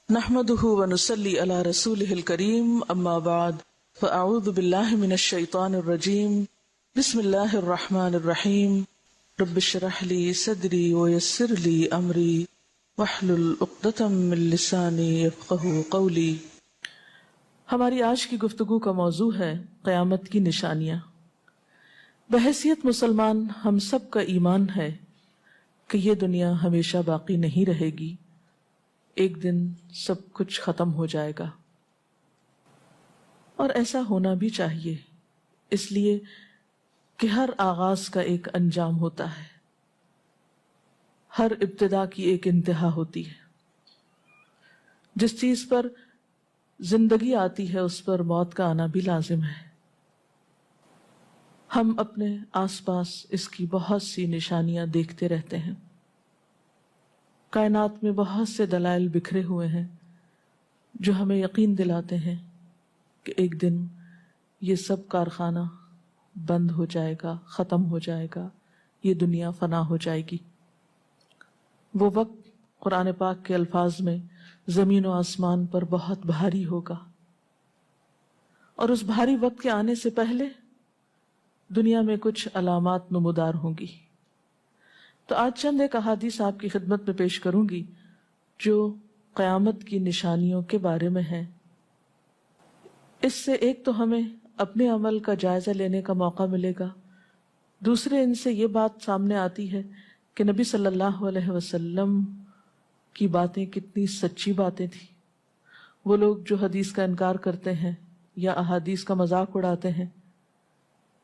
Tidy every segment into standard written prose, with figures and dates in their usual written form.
نحمده ونصلي على رسوله الكريم اما بعد فاعوذ بالله من الشيطان الرجيم بسم الله الرحمن الرحيم رب اشرح لي صدري ويسر لي امري واحلل عقدة من لساني يفقهوا قولي۔ ہماری آج کی گفتگو کا موضوع ہے قیامت کی نشانیاں۔ بحیثیت مسلمان ہم سب کا ایمان ہے کہ یہ دنیا ہمیشہ باقی نہیں رہے گی، ایک دن سب کچھ ختم ہو جائے گا، اور ایسا ہونا بھی چاہیے، اس لیے کہ ہر آغاز کا ایک انجام ہوتا ہے، ہر ابتدا کی ایک انتہا ہوتی ہے۔ جس چیز پر زندگی آتی ہے اس پر موت کا آنا بھی لازم ہے۔ ہم اپنے آس پاس اس کی بہت سی نشانیاں دیکھتے رہتے ہیں۔ کائنات میں بہت سے دلائل بکھرے ہوئے ہیں جو ہمیں یقین دلاتے ہیں کہ ایک دن یہ سب کارخانہ بند ہو جائے گا، ختم ہو جائے گا، یہ دنیا فنا ہو جائے گی۔ وہ وقت قرآن پاک کے الفاظ میں زمین و آسمان پر بہت بھاری ہوگا، اور اس بھاری وقت کے آنے سے پہلے دنیا میں کچھ علامات نمودار ہوں گی۔ تو آج چند ایک احادیث آپ کی خدمت میں پیش کروں گی جو قیامت کی نشانیوں کے بارے میں ہیں۔ اس سے ایک تو ہمیں اپنے عمل کا جائزہ لینے کا موقع ملے گا، دوسرے ان سے یہ بات سامنے آتی ہے کہ نبی صلی اللہ علیہ وسلم کی باتیں کتنی سچی باتیں تھیں۔ وہ لوگ جو حدیث کا انکار کرتے ہیں یا احادیث کا مذاق اڑاتے ہیں،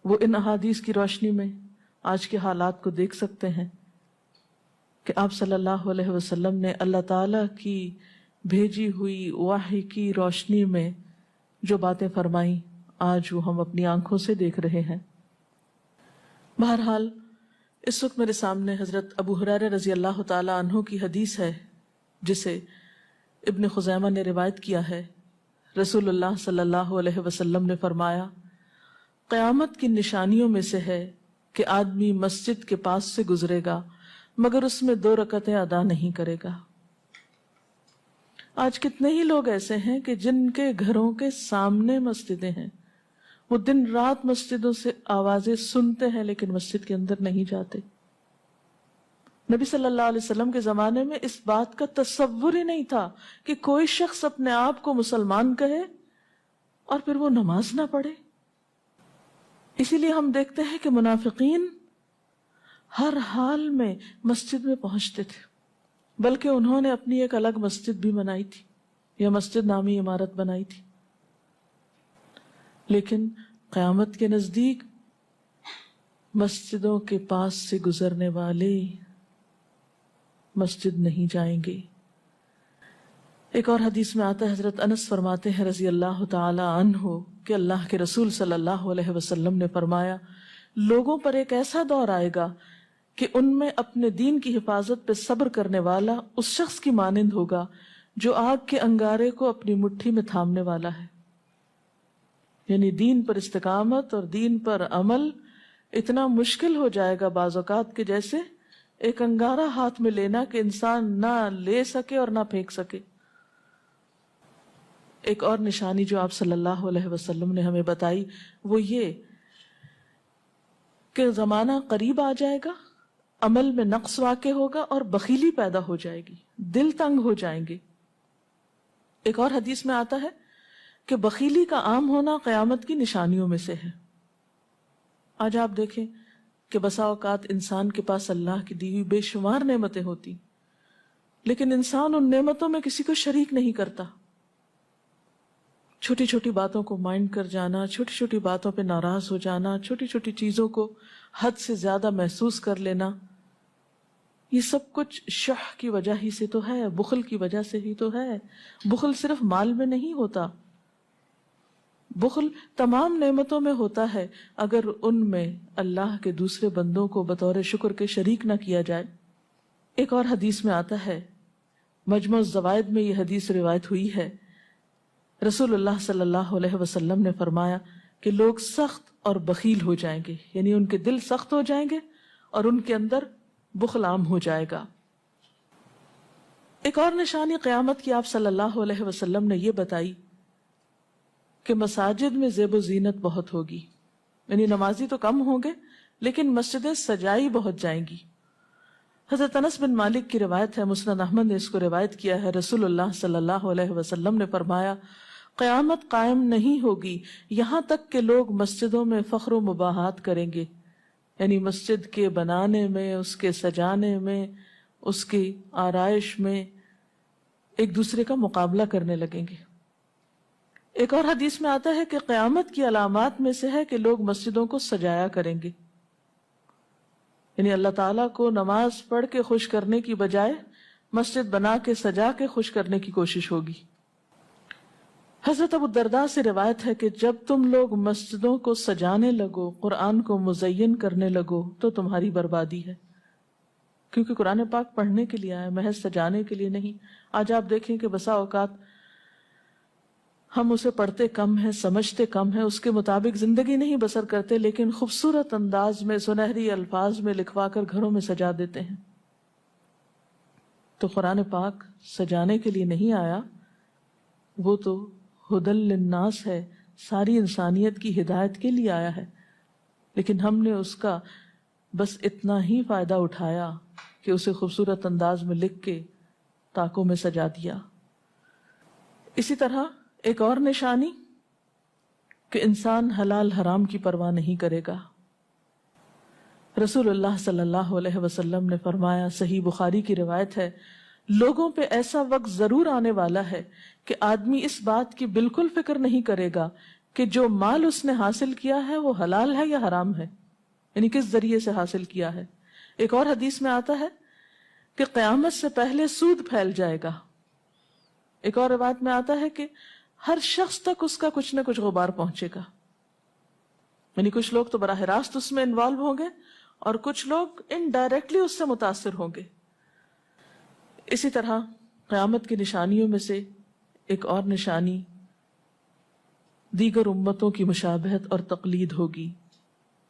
وہ ان احادیث کی روشنی میں آج کے حالات کو دیکھ سکتے ہیں کہ آپ صلی اللہ علیہ وسلم نے اللہ تعالیٰ کی بھیجی ہوئی وحی کی روشنی میں جو باتیں فرمائیں آج وہ ہم اپنی آنکھوں سے دیکھ رہے ہیں۔ بہرحال اس وقت میرے سامنے حضرت ابو ہریرہ رضی اللہ تعالیٰ عنہ کی حدیث ہے جسے ابن خزیمہ نے روایت کیا ہے۔ رسول اللہ صلی اللہ علیہ وسلم نے فرمایا، قیامت کی نشانیوں میں سے ہے کہ آدمی مسجد کے پاس سے گزرے گا مگر اس میں 2 رکعتیں ادا نہیں کرے گا۔ آج کتنے ہی لوگ ایسے ہیں کہ جن کے گھروں کے سامنے مسجدیں ہیں، وہ دن رات مسجدوں سے آوازیں سنتے ہیں لیکن مسجد کے اندر نہیں جاتے۔ نبی صلی اللہ علیہ وسلم کے زمانے میں اس بات کا تصور ہی نہیں تھا کہ کوئی شخص اپنے آپ کو مسلمان کہے اور پھر وہ نماز نہ پڑھے۔ اسی لیے ہم دیکھتے ہیں کہ منافقین ہر حال میں مسجد میں پہنچتے تھے، بلکہ انہوں نے اپنی ایک الگ مسجد بھی بنائی تھی یا مسجد نامی عمارت بنائی تھی۔ لیکن قیامت کے نزدیک مسجدوں کے پاس سے گزرنے والے مسجد نہیں جائیں گے۔ ایک اور حدیث میں آتا ہے، حضرت انس فرماتے ہیں رضی اللہ تعالی عنہ کہ اللہ کے رسول صلی اللہ علیہ وسلم نے فرمایا، لوگوں پر ایک ایسا دور آئے گا کہ ان میں اپنے دین کی حفاظت پہ صبر کرنے والا اس شخص کی مانند ہوگا جو آگ کے انگارے کو اپنی مٹھی میں تھامنے والا ہے۔ یعنی دین پر استقامت اور دین پر عمل اتنا مشکل ہو جائے گا بعض اوقات کہ جیسے ایک انگارہ ہاتھ میں لینا کہ انسان نہ لے سکے اور نہ پھینک سکے۔ ایک اور نشانی جو آپ صلی اللہ علیہ وسلم نے ہمیں بتائی وہ یہ کہ زمانہ قریب آ جائے گا، عمل میں نقص واقع ہوگا اور بخیلی پیدا ہو جائے گی، دل تنگ ہو جائیں گے۔ ایک اور حدیث میں آتا ہے کہ بخیلی کا عام ہونا قیامت کی نشانیوں میں سے ہے۔ آج آپ دیکھیں کہ بسا اوقات انسان کے پاس اللہ کی دی ہوئی بے شمار نعمتیں ہوتی، لیکن انسان ان نعمتوں میں کسی کو شریک نہیں کرتا۔ چھوٹی چھوٹی باتوں کو مائنڈ کر جانا، چھوٹی چھوٹی باتوں پہ ناراض ہو جانا، چھوٹی چھوٹی چیزوں کو حد سے زیادہ محسوس کر لینا، یہ سب کچھ شح کی وجہ ہی سے تو ہے، بخل کی وجہ سے ہی تو ہے۔ بخل صرف مال میں نہیں ہوتا، بخل تمام نعمتوں میں ہوتا ہے اگر ان میں اللہ کے دوسرے بندوں کو بطور شکر کے شریک نہ کیا جائے۔ ایک اور حدیث میں آتا ہے، مجمع الزوائد میں یہ حدیث روایت ہوئی ہے، رسول اللہ صلی اللہ علیہ وسلم نے فرمایا کہ لوگ سخت اور بخیل ہو جائیں گے، یعنی ان کے دل سخت ہو جائیں گے اور ان کے اندر بخل عام ہو جائے گا۔ ایک اور نشانی قیامت کی آپ صلی اللہ علیہ وسلم نے یہ بتائی کہ مساجد میں زیب و زینت بہت ہوگی، یعنی نمازی تو کم ہوں گے لیکن مسجدیں سجائی بہت جائیں گی۔ حضرت انس بن مالک کی روایت ہے، مسند احمد نے اس کو روایت کیا ہے، رسول اللہ صلی اللہ علیہ وسلم نے فرمایا قیامت قائم نہیں ہوگی یہاں تک کہ لوگ مسجدوں میں فخر و مباحات کریں گے، یعنی مسجد کے بنانے میں، اس کے سجانے میں، اس کی آرائش میں ایک دوسرے کا مقابلہ کرنے لگیں گے۔ ایک اور حدیث میں آتا ہے کہ قیامت کی علامات میں سے ہے کہ لوگ مسجدوں کو سجایا کریں گے، یعنی اللہ تعالیٰ کو نماز پڑھ کے خوش کرنے کی بجائے مسجد بنا کے سجا کے خوش کرنے کی کوشش ہوگی۔ حضرت ابو الدرداء سے روایت ہے کہ جب تم لوگ مسجدوں کو سجانے لگو، قرآن کو مزین کرنے لگو تو تمہاری بربادی ہے، کیونکہ قرآن پاک پڑھنے کے لیے آیا، محض سجانے کے لیے نہیں۔ آج آپ دیکھیں کہ بسا اوقات ہم اسے پڑھتے کم ہیں، سمجھتے کم ہیں، اس کے مطابق زندگی نہیں بسر کرتے، لیکن خوبصورت انداز میں سنہری الفاظ میں لکھوا کر گھروں میں سجا دیتے ہیں۔ تو قرآن پاک سجانے کے لیے نہیں آیا، وہ تو ہدی للناس ہے، ساری انسانیت کی ہدایت کے لیے آیا ہے، لیکن ہم نے اس کا بس اتنا ہی فائدہ اٹھایا کہ اسے خوبصورت انداز میں لکھ کے طاقوں میں سجا دیا۔ اسی طرح ایک اور نشانی کہ انسان حلال حرام کی پرواہ نہیں کرے گا۔ رسول اللہ صلی اللہ علیہ وسلم نے فرمایا، صحیح بخاری کی روایت ہے، لوگوں پہ ایسا وقت ضرور آنے والا ہے کہ آدمی اس بات کی بالکل فکر نہیں کرے گا کہ جو مال اس نے حاصل کیا ہے وہ حلال ہے یا حرام ہے، یعنی کس ذریعے سے حاصل کیا ہے۔ ایک اور حدیث میں آتا ہے کہ قیامت سے پہلے سود پھیل جائے گا۔ ایک اور روایت میں آتا ہے کہ ہر شخص تک اس کا کچھ نہ کچھ غبار پہنچے گا، یعنی کچھ لوگ تو براہ راست اس میں انوالو ہوں گے اور کچھ لوگ انڈائریکٹلی اس سے متاثر ہوں گے۔ اسی طرح قیامت کی نشانیوں میں سے ایک اور نشانی دیگر امتوں کی مشابہت اور تقلید ہوگی۔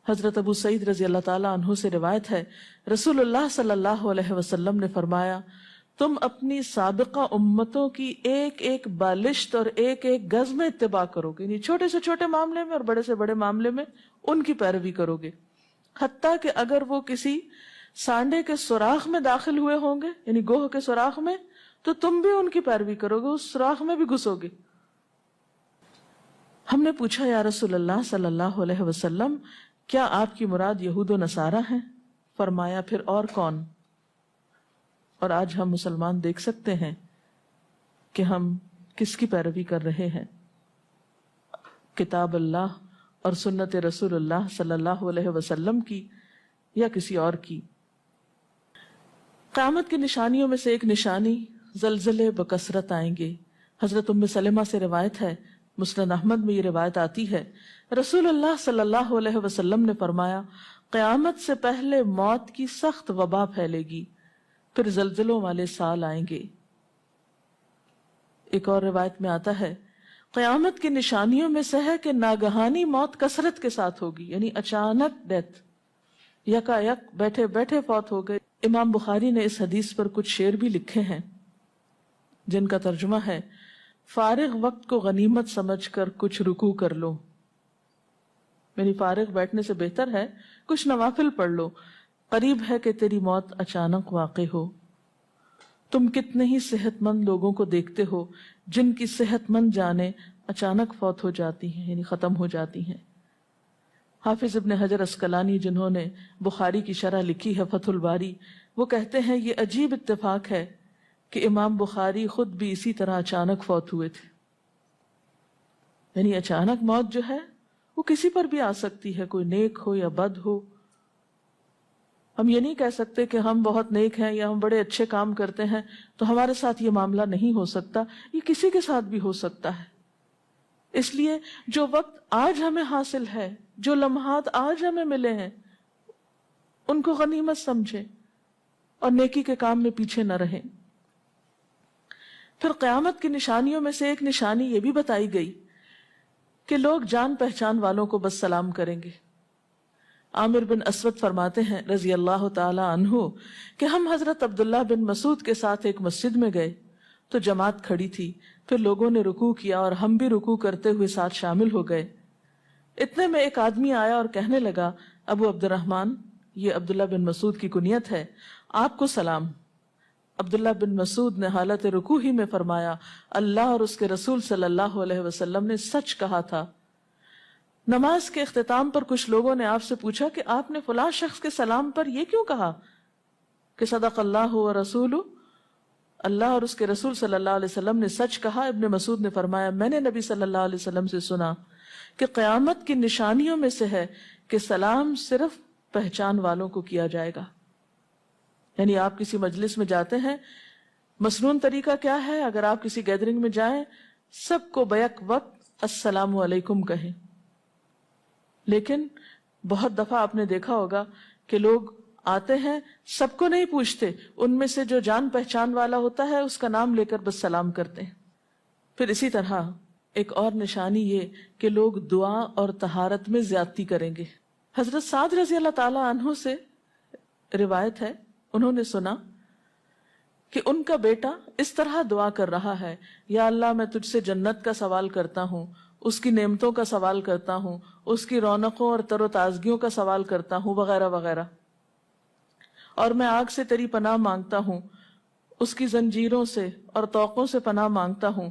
حضرت ابو سعید رضی اللہ تعالیٰ عنہ سے روایت ہے، رسول اللہ صلی اللہ علیہ وسلم نے فرمایا، تم اپنی سابقہ امتوں کی ایک ایک بالشت اور ایک ایک گز میں اتباع کرو گے، یعنی چھوٹے سے چھوٹے معاملے میں اور بڑے سے بڑے معاملے میں ان کی پیروی کرو گے، حتیٰ کہ اگر وہ کسی سانڈے کے سوراخ میں داخل ہوئے ہوں گے، یعنی گوہ کے سوراخ میں، تو تم بھی ان کی پیروی کرو گے، اس سوراخ میں بھی گھسو گے۔ ہم نے پوچھا، یا رسول اللہ صلی اللہ علیہ وسلم، کیا آپ کی مراد یہود و نصارہ ہیں؟ فرمایا، پھر اور کون؟ اور آج ہم مسلمان دیکھ سکتے ہیں کہ ہم کس کی پیروی کر رہے ہیں، کتاب اللہ اور سنت رسول اللہ صلی اللہ علیہ وسلم کی یا کسی اور کی۔ قیامت کی نشانیوں میں سے ایک نشانی زلزلے بکثرت آئیں گے۔ حضرت ام سلمہ سے روایت ہے، مسند احمد میں یہ روایت آتی ہے، رسول اللہ صلی اللہ علیہ وسلم نے فرمایا، قیامت سے پہلے موت کی سخت وبا پھیلے گی، پھر زلزلوں والے سال آئیں گے۔ ایک اور روایت میں آتا ہے، قیامت کی نشانیوں میں سے ہے کہ ناگہانی موت کثرت کے ساتھ ہوگی، یعنی اچانک ڈیتھ، یکا یک بیٹھے بیٹھے فوت ہو گئے۔ امام بخاری نے اس حدیث پر کچھ شعر بھی لکھے ہیں جن کا ترجمہ ہے، فارغ وقت کو غنیمت سمجھ کر کچھ رکوع کر لو، یعنی فارغ بیٹھنے سے بہتر ہے کچھ نوافل پڑھ لو، قریب ہے کہ تیری موت اچانک واقع ہو۔ تم کتنے ہی صحت مند لوگوں کو دیکھتے ہو جن کی صحت مند جانیں اچانک فوت ہو جاتی ہیں، یعنی ختم ہو جاتی ہیں۔ حافظ ابن حجر عسقلانی جنہوں نے بخاری کی شرح لکھی ہے فتح الباری، وہ کہتے ہیں یہ عجیب اتفاق ہے کہ امام بخاری خود بھی اسی طرح اچانک فوت ہوئے تھے، یعنی اچانک موت جو ہے وہ کسی پر بھی آ سکتی ہے، کوئی نیک ہو یا بد ہو۔ ہم یہ نہیں کہہ سکتے کہ ہم بہت نیک ہیں یا ہم بڑے اچھے کام کرتے ہیں تو ہمارے ساتھ یہ معاملہ نہیں ہو سکتا، یہ کسی کے ساتھ بھی ہو سکتا ہے۔ اس لیے جو وقت آج ہمیں حاصل ہے، جو لمحات آج ہمیں ملے ہیں، ان کو غنیمت سمجھیں اور نیکی کے کام میں پیچھے نہ رہیں۔ پھر قیامت کی نشانیوں میں سے ایک نشانی یہ بھی بتائی گئی کہ لوگ جان پہچان والوں کو بس سلام کریں گے۔ عامر بن اسود فرماتے ہیں رضی اللہ تعالی عنہ کہ ہم حضرت عبداللہ بن مسعود کے ساتھ ایک مسجد میں گئے تو جماعت کھڑی تھی، پھر لوگوں نے رکوع کیا اور ہم بھی رکوع کرتے ہوئے ساتھ شامل ہو گئے۔ اتنے میں ایک آدمی آیا اور کہنے لگا، ابو عبد الرحمن، یہ عبداللہ بن مسعود کی کنیت ہے، آپ کو سلام۔ عبداللہ بن مسعود نے حالت رکوع ہی میں فرمایا، اللہ اور اس کے رسول صلی اللہ علیہ وسلم نے سچ کہا تھا۔ نماز کے اختتام پر کچھ لوگوں نے آپ سے پوچھا کہ آپ نے فلاں شخص کے سلام پر یہ کیوں کہا کہ صدق اللہ و رسول، اللہ اور اس کے رسول صلی اللہ علیہ وسلم نے سچ کہا۔ ابن مسعود نے فرمایا، میں نے نبی صلی اللہ علیہ وسلم سے سنا کہ قیامت کی نشانیوں میں سے ہے کہ سلام صرف پہچان والوں کو کیا جائے گا۔ یعنی آپ کسی مجلس میں جاتے ہیں، مسنون طریقہ کیا ہے؟ اگر آپ کسی گیدرنگ میں جائیں، سب کو بیک وقت السلام علیکم کہیں۔ لیکن بہت دفعہ آپ نے دیکھا ہوگا کہ لوگ آتے ہیں، سب کو نہیں پوچھتے، ان میں سے جو جان پہچان والا ہوتا ہے اس کا نام لے کر بس سلام کرتے ہیں۔ پھر اسی طرح ایک اور نشانی یہ کہ لوگ دعا اور طہارت میں زیادتی کریں گے۔ حضرت سعد رضی اللہ تعالی عنہ سے روایت ہے، انہوں نے سنا کہ ان کا بیٹا اس طرح دعا کر رہا ہے، یا اللہ میں تجھ سے جنت کا سوال کرتا ہوں، اس کی نعمتوں کا سوال کرتا ہوں، اس کی رونقوں اور تر و تازگیوں کا سوال کرتا ہوں، وغیرہ وغیرہ، اور میں آگ سے تیری پناہ مانگتا ہوں، اس کی زنجیروں سے اور طوقوں سے پناہ مانگتا ہوں۔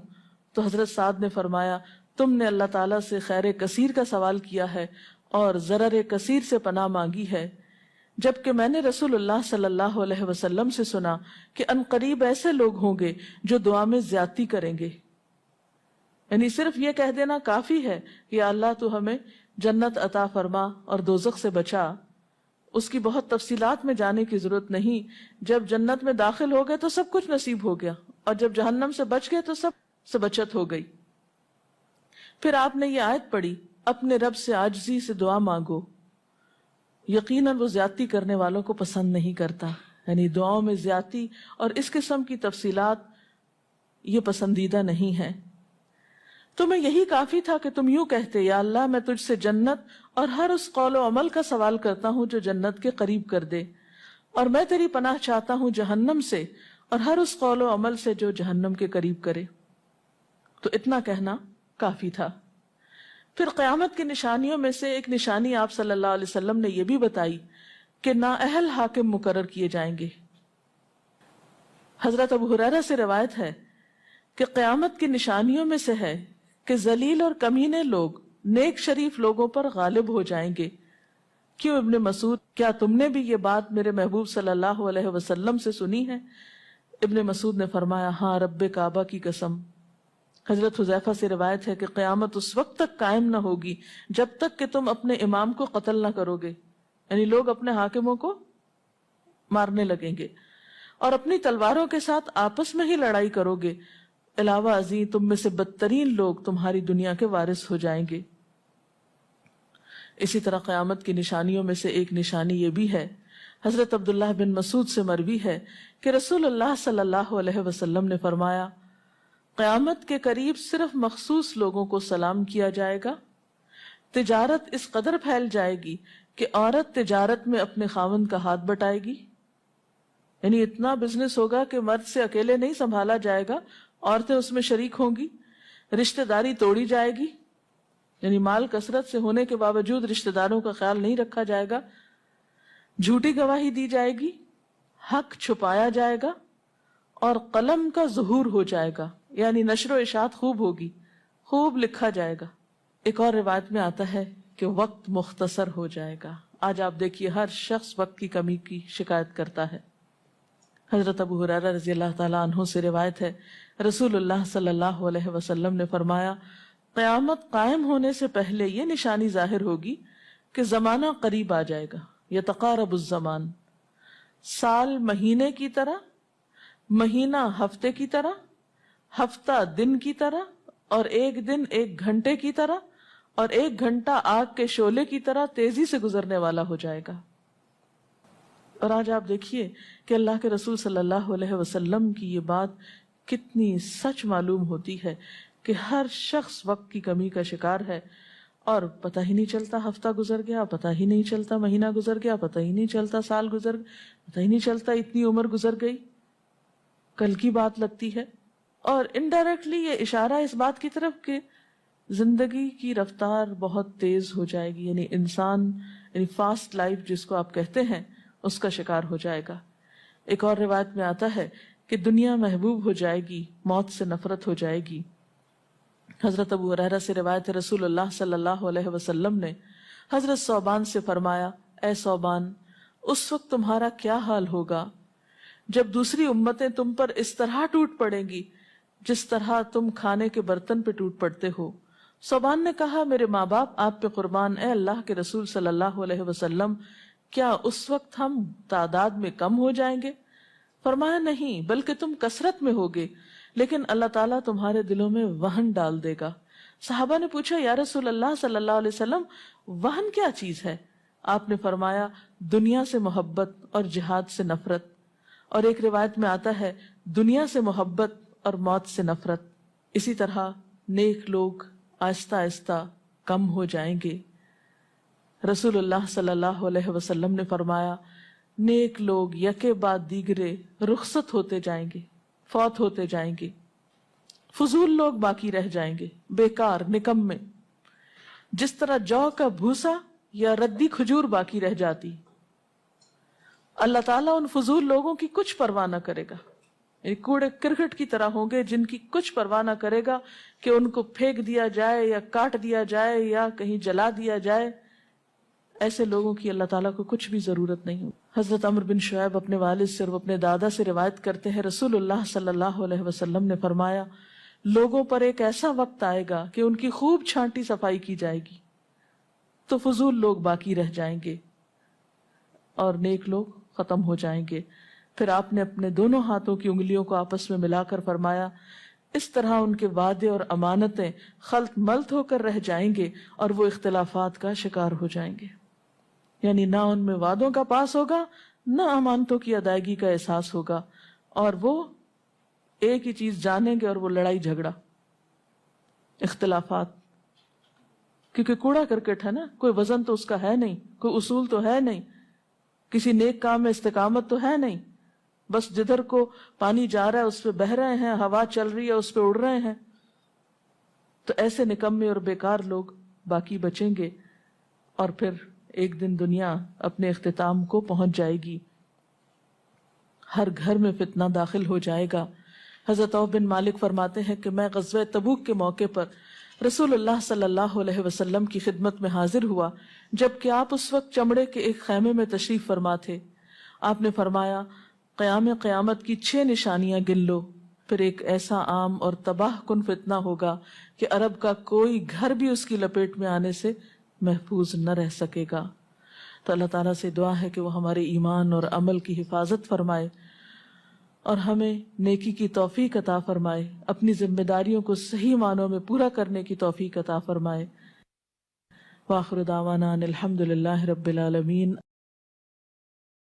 تو حضرت سعد نے فرمایا، تم نے اللہ تعالیٰ سے خیر کثیر کا سوال کیا ہے اور ضرر کثیر سے پناہ مانگی ہے، جبکہ میں نے رسول اللہ صلی اللہ علیہ وسلم سے سنا کہ ان قریب ایسے لوگ ہوں گے جو دعا میں زیادتی کریں گے۔ یعنی صرف یہ کہہ دینا کافی ہے کہ یا اللہ تو ہمیں جنت عطا فرما اور دوزخ سے بچا، اس کی بہت تفصیلات میں جانے کی ضرورت نہیں۔ جب جنت میں داخل ہو گئے تو سب کچھ نصیب ہو گیا، اور جب جہنم سے بچ گئے تو سب سے بچت ہو گئی۔ پھر آپ نے یہ آیت پڑھی، اپنے رب سے عاجزی سے دعا مانگو، یقیناً وہ زیادتی کرنے والوں کو پسند نہیں کرتا۔ یعنی دعاؤں میں زیادتی اور اس قسم کی تفصیلات یہ پسندیدہ نہیں ہے۔ تمہیں یہی کافی تھا کہ تم یوں کہتے، یا اللہ میں تجھ سے جنت اور ہر اس قول و عمل کا سوال کرتا ہوں جو جنت کے قریب کر دے، اور میں تیری پناہ چاہتا ہوں جہنم سے اور ہر اس قول و عمل سے جو جہنم کے قریب کرے۔ تو اتنا کہنا کافی تھا۔ پھر قیامت کی نشانیوں میں سے ایک نشانی آپ صلی اللہ علیہ وسلم نے یہ بھی بتائی کہ نااہل حاکم مقرر کیے جائیں گے۔ حضرت ابو ہریرہ سے روایت ہے کہ قیامت کی نشانیوں میں سے ہے کہ ذلیل اور کمینے لوگ نیک شریف لوگوں پر غالب ہو جائیں گے۔ کیوں ابن مسعود، کیا تم نے بھی یہ بات میرے محبوب صلی اللہ علیہ وسلم سے سنی ہے؟ ابن مسعود نے فرمایا، ہاں رب کعبہ کی قسم۔ حضرت حذیفہ سے روایت ہے کہ قیامت اس وقت تک قائم نہ ہوگی جب تک کہ تم اپنے امام کو قتل نہ کرو گے، یعنی لوگ اپنے حاکموں کو مارنے لگیں گے اور اپنی تلواروں کے ساتھ آپس میں ہی لڑائی کرو گے۔ علاوہ ازیں تم میں سے بدترین لوگ تمہاری دنیا کے وارث ہو جائیں گے۔ اسی طرح قیامت کی نشانیوں میں سے ایک نشانی یہ بھی ہے، حضرت عبداللہ بن مسعود سے مروی ہے کہ رسول اللہ صلی اللہ علیہ وسلم نے فرمایا، قیامت کے قریب صرف مخصوص لوگوں کو سلام کیا جائے گا۔ تجارت اس قدر پھیل جائے گی کہ عورت تجارت میں اپنے خاوند کا ہاتھ بٹائے گی، یعنی اتنا بزنس ہوگا کہ مرد سے اکیلے نہیں سنبھالا جائے گا، عورتیں اس میں شریک ہوں گی۔ رشتہ داری توڑی جائے گی، یعنی مال کثرت سے ہونے کے باوجود رشتہ داروں کا خیال نہیں رکھا جائے گا۔ جھوٹی گواہی دی جائے گی، حق چھپایا جائے گا، اور قلم کا ظہور ہو جائے گا، یعنی نشر و اشاعت خوب ہوگی، خوب لکھا جائے گا۔ ایک اور روایت میں آتا ہے کہ وقت مختصر ہو جائے گا۔ آج آپ دیکھیے ہر شخص وقت کی کمی کی شکایت کرتا ہے۔ حضرت ابو ہریرہ رضی اللہ تعالیٰ عنہ سے روایت ہے، رسول اللہ صلی اللہ علیہ وسلم نے فرمایا، قیامت قائم ہونے سے پہلے یہ نشانی ظاہر ہوگی کہ زمانہ قریب آ جائے گا، یتقارب الزمان، سال مہینے کی طرح، مہینہ ہفتے کی طرح، ہفتہ دن کی طرح، اور ایک دن ایک گھنٹے کی طرح، اور ایک گھنٹہ آگ کے شعلے کی طرح تیزی سے گزرنے والا ہو جائے گا۔ اور آج آپ دیکھیے کہ اللہ کے رسول صلی اللہ علیہ وسلم کی یہ بات کتنی سچ معلوم ہوتی ہے کہ ہر شخص وقت کی کمی کا شکار ہے، اور پتہ ہی نہیں چلتا ہفتہ گزر گیا، پتہ ہی نہیں چلتا مہینہ گزر گیا، پتہ ہی نہیں چلتا سال گزر گیا، پتہ ہی نہیں چلتا اتنی عمر گزر گئی، کل کی بات لگتی ہے۔ اور انڈائریکٹلی یہ اشارہ اس بات کی طرف کہ زندگی کی رفتار بہت تیز ہو جائے گی، یعنی انسان یعنی فاسٹ لائف جس کو آپ کہتے ہیں اس کا شکار ہو جائے گا۔ ایک اور روایت میں آتا ہے کہ دنیا محبوب ہو جائے گی، موت سے نفرت ہو جائے گی۔ حضرت ابو ہریرہ سے روایت ہے، رسول اللہ صلی اللہ علیہ وسلم نے حضرت ثوبان سے فرمایا، اے ثوبان، اس وقت تمہارا کیا حال ہوگا جب دوسری امتیں تم پر اس طرح ٹوٹ پڑیں گی جس طرح تم کھانے کے برتن پہ ٹوٹ پڑتے ہو۔ ثوبان نے کہا، میرے ماں باپ آپ پہ قربان، اے اللہ کے رسول صلی اللہ علیہ وسلم، کیا اس وقت ہم تعداد میں کم ہو جائیں گے؟ فرمایا، نہیں، بلکہ تم کثرت میں ہوگے، لیکن اللہ تعالیٰ تمہارے دلوں میں وہن ڈال دے گا۔ صحابہ نے پوچھا، یا رسول اللہ صلی اللہ علیہ وسلم، وہن کیا چیز ہے؟ آپ نے فرمایا، دنیا سے محبت اور جہاد سے نفرت۔ اور ایک روایت میں آتا ہے، دنیا سے محبت اور موت سے نفرت۔ اسی طرح نیک لوگ آہستہ آہستہ کم ہو جائیں گے۔ رسول اللہ صلی اللہ علیہ وسلم نے فرمایا، نیک لوگ یکے بعد دیگرے رخصت ہوتے جائیں گے، فوت ہوتے جائیں گے، فضول لوگ باقی رہ جائیں گے، بیکار، نکمے، جس طرح جو کا بھوسا یا ردی کھجور باقی رہ جاتی۔ اللہ تعالیٰ ان فضول لوگوں کی کچھ پرواہ نہ کرے گا، یعنی کوڑے کرکٹ کی طرح ہوں گے جن کی کچھ پرواہ نہ کرے گا کہ ان کو پھینک دیا جائے یا کاٹ دیا جائے یا کہیں جلا دیا جائے۔ ایسے لوگوں کی اللہ تعالیٰ کو کچھ بھی ضرورت نہیں ہو۔ حضرت عمرو بن شعیب اپنے والد سے اور اپنے دادا سے روایت کرتے ہیں، رسول اللہ صلی اللہ علیہ وسلم نے فرمایا، لوگوں پر ایک ایسا وقت آئے گا کہ ان کی خوب چھانٹی صفائی کی جائے گی تو فضول لوگ باقی رہ جائیں گے اور نیک لوگ ختم ہو جائیں گے۔ پھر آپ نے اپنے دونوں ہاتھوں کی انگلیوں کو آپس میں ملا کر فرمایا، اس طرح ان کے وعدے اور امانتیں خلط ملط ہو کر رہ جائیں گے اور وہ اختلافات کا شکار ہو جائیں گے، یعنی نہ ان میں وعدوں کا پاس ہوگا نہ امانتوں کی ادائیگی کا احساس ہوگا، اور وہ ایک ہی چیز جانیں گے اور وہ لڑائی جھگڑا، اختلافات، کیونکہ کوڑا کرکٹ ہے نا، کوئی وزن تو اس کا ہے نہیں، کوئی اصول تو ہے نہیں، کسی نیک کام میں استقامت تو ہے نہیں، بس جدھر کو پانی جا رہا ہے اس پہ بہ رہے ہیں، ہوا چل رہی ہے اس پہ اڑ رہے ہیں۔ تو ایسے نکمے اور بیکار لوگ باقی بچیں گے، اور پھر ایک دن دنیا اپنے اختتام کو پہنچ جائے گی، ہر گھر میں فتنہ داخل ہو جائے گا۔ حضرت عوف بن مالک فرماتے ہیں کہ میں غزوہ تبوک کے موقع پر رسول اللہ صلی اللہ علیہ وسلم کی خدمت میں حاضر ہوا، جبکہ آپ اس وقت چمڑے کے ایک خیمے میں تشریف فرما تھے۔ آپ نے فرمایا، قیامت کی 6 نشانیاں گن لو، پھر ایک ایسا عام اور تباہ کن فتنہ ہوگا کہ عرب کا کوئی گھر بھی اس کی لپیٹ میں آنے سے محفوظ نہ رہ سکے گا۔ تو اللہ تعالیٰ سے دعا ہے کہ وہ ہمارے ایمان اور عمل کی حفاظت فرمائے اور ہمیں نیکی کی توفیق عطا فرمائے، اپنی ذمہ داریوں کو صحیح معنوں میں پورا کرنے کی توفیق عطا فرمائے۔ وآخر دعوانا ان الحمد للہ رب العالمین۔